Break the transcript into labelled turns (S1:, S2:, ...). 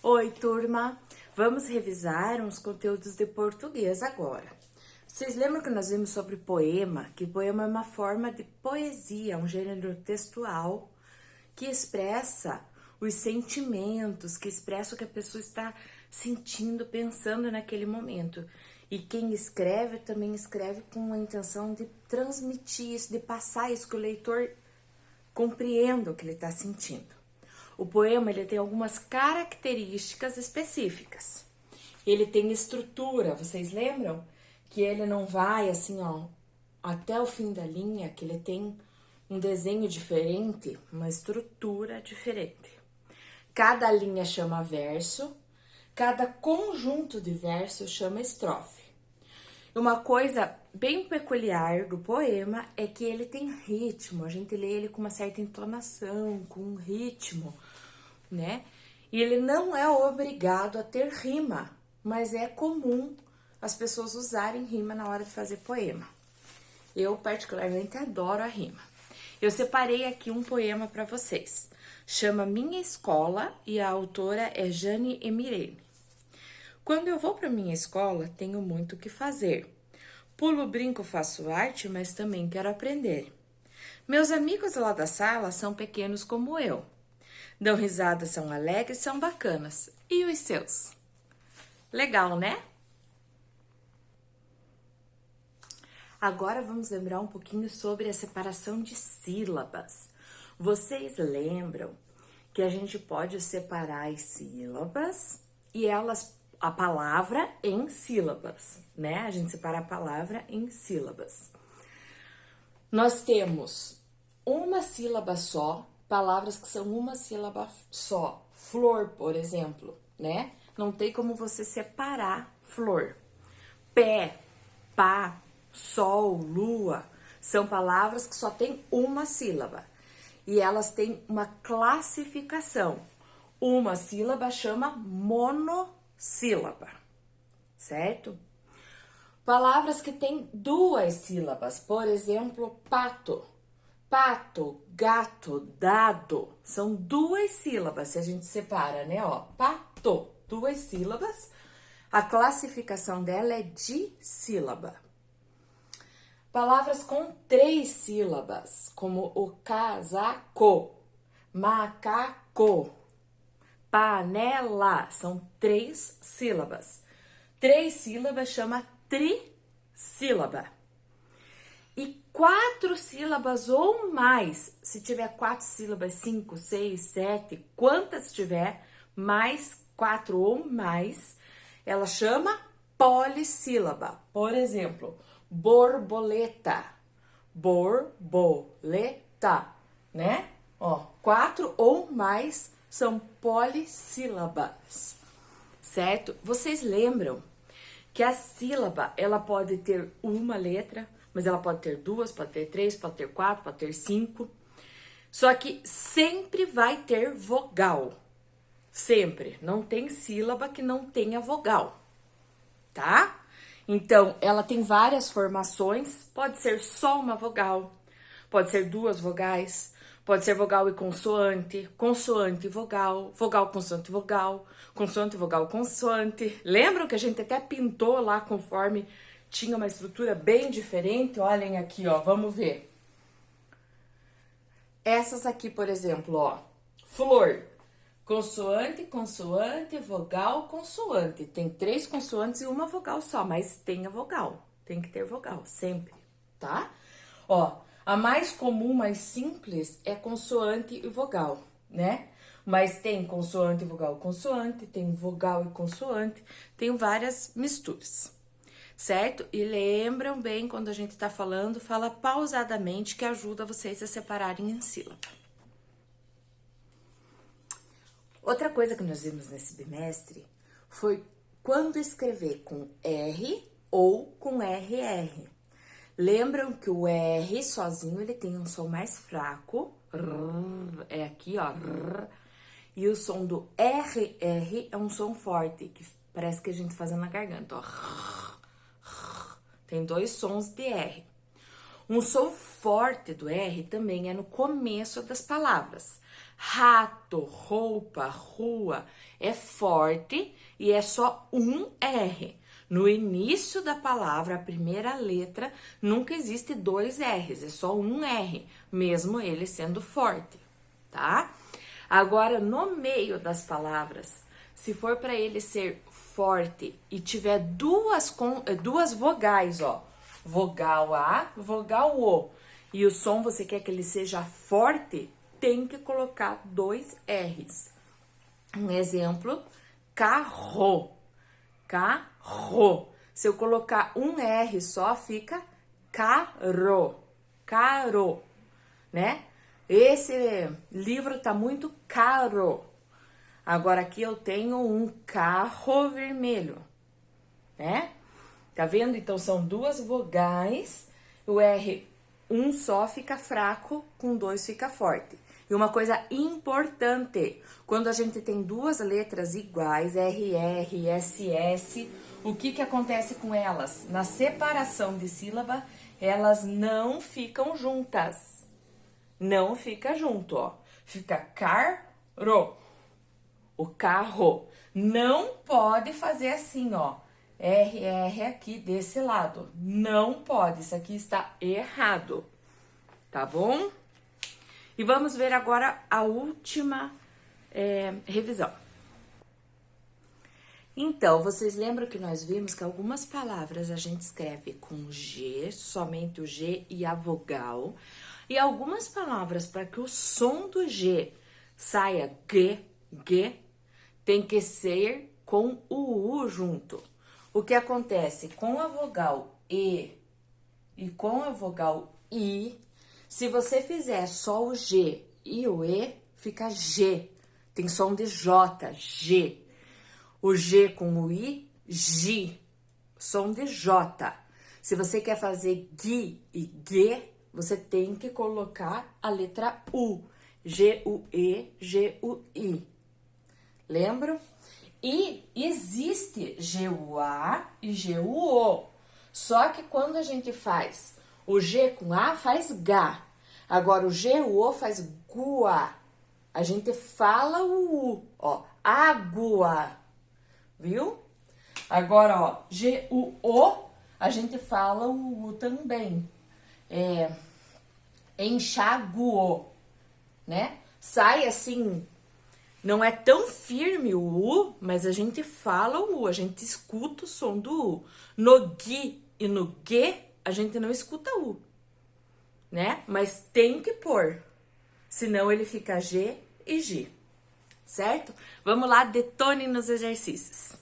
S1: Oi, turma! Vamos revisar uns conteúdos de português agora. Vocês lembram que nós vimos sobre poema? Que poema é uma forma de poesia, um gênero textual que expressa os sentimentos, que expressa o que a pessoa está sentindo, pensando naquele momento. E quem escreve também escreve com a intenção de transmitir isso, de passar isso, que o leitor compreenda o que ele está sentindo. O poema ele tem algumas características específicas. Ele tem estrutura, vocês lembram? Que ele não vai assim, ó, até o fim da linha, que ele tem um desenho diferente, uma estrutura diferente. Cada linha chama verso, cada conjunto de versos chama estrofe. Uma coisa bem peculiar do poema é que ele tem ritmo, a gente lê ele com uma certa entonação, com um ritmo, né? E ele não é obrigado a ter rima, mas é comum as pessoas usarem rima na hora de fazer poema. Eu particularmente adoro a rima. Eu separei aqui um poema para vocês. Chama Minha Escola e a autora é Jane Emirene. Quando eu vou para minha escola, tenho muito o que fazer. Pulo, brinco, faço arte, mas também quero aprender. Meus amigos lá da sala são pequenos como eu. Dão risada, são alegres, são bacanas. E os seus? Legal, né? Agora vamos lembrar um pouquinho sobre a separação de sílabas. Vocês lembram que a gente pode separar as sílabas e a palavra em sílabas, né? A gente separa a palavra em sílabas. Nós temos uma sílaba só, palavras que são uma sílaba só. Flor, por exemplo, né? Não tem como você separar flor. Pé, pá, sol, lua, são palavras que só tem uma sílaba. E elas têm uma classificação. Uma sílaba chama monossílaba, certo? Palavras que têm duas sílabas, por exemplo, pato. Pato, gato, dado, são duas sílabas, se a gente separa, né, ó, pato, duas sílabas, a classificação dela é dissílaba. Palavras com três sílabas, como o casaco, macaco, panela, são três sílabas. Três sílabas chama trissílaba. E quatro sílabas ou mais, se tiver quatro sílabas, 5, 6, 7, quantas tiver, mais quatro ou mais, ela chama polissílaba. Por exemplo, borboleta, borboleta, né? Ó, quatro ou mais são polissílabas, certo? Vocês lembram que a sílaba, ela pode ter uma letra, mas ela pode ter duas, pode ter três, pode ter quatro, pode ter cinco. Só que sempre vai ter vogal. Sempre. Não tem sílaba que não tenha vogal, tá? Então, ela tem várias formações. Pode ser só uma vogal, pode ser duas vogais, pode ser vogal e consoante, consoante e vogal, vogal, consoante, vogal, consoante, vogal, consoante. Lembram que a gente até pintou lá conforme tinha uma estrutura bem diferente? Olhem aqui, ó, vamos ver. Essas aqui, por exemplo, ó, flor, consoante, consoante, vogal, consoante. Tem três consoantes e uma vogal só, mas tem a vogal. Tem que ter vogal, sempre, tá? Ó, a mais comum, mais simples é consoante e vogal, né? Mas tem consoante, vogal, consoante, tem vogal e consoante, tem várias misturas, certo? E lembram bem, quando a gente tá falando, fala pausadamente, que ajuda vocês a separarem em sílaba. Outra coisa que nós vimos nesse bimestre foi quando escrever com R ou com RR. Lembram que o R sozinho ele tem um som mais fraco, é aqui, ó, e o som do RR é um som forte, que parece que a gente faz na garganta, ó. Tem dois sons de R. Um som forte do R também é no começo das palavras. Rato, roupa, rua é forte e é só um R. No início da palavra, a primeira letra, nunca existe dois R's, é só um R, mesmo ele sendo forte, tá? Agora, no meio das palavras, se for para ele ser forte e tiver duas vogais, ó, vogal A, vogal O, e o som você quer que ele seja forte, tem que colocar dois R's. Um exemplo, carro, carro. Se eu colocar um R só, fica caro, caro, né? Esse livro tá muito caro. Agora aqui eu tenho um carro vermelho, né? Tá vendo? Então são duas vogais, o R um só fica fraco, com dois fica forte. E uma coisa importante, quando a gente tem duas letras iguais, RR, SS, o que acontece com elas? Na separação de sílaba, elas não ficam juntas. Não fica junto, ó. Fica carro, o carro. Não pode fazer assim, ó. RR aqui desse lado. Não pode, isso aqui está errado, tá bom? E vamos ver agora a última revisão. Então, vocês lembram que nós vimos que algumas palavras a gente escreve com G, somente o G e a vogal. E algumas palavras, para que o som do G saia G, tem que ser com o U junto. O que acontece com a vogal E e com a vogal I, se você fizer só o G e o E, fica G. Tem som de J, G. O G com o I, G. Som de J. Se você quer fazer GI e G, você tem que colocar a letra U. G-U-E, G-U-I. Lembram? E existe G-U-A e G-U-O. Só que quando a gente faz o G com A, faz Gá. Agora o G-U-O faz Gua. A gente fala o U, ó. Água. Viu? Agora, ó, G-U-O, a gente fala o U também. Enxaguou, né? Sai assim, não é tão firme o U, mas a gente fala o U, a gente escuta o som do U. No GI e no G, a gente não escuta U, né? Mas tem que pôr, senão ele fica G e G, certo? Vamos lá, detone nos exercícios.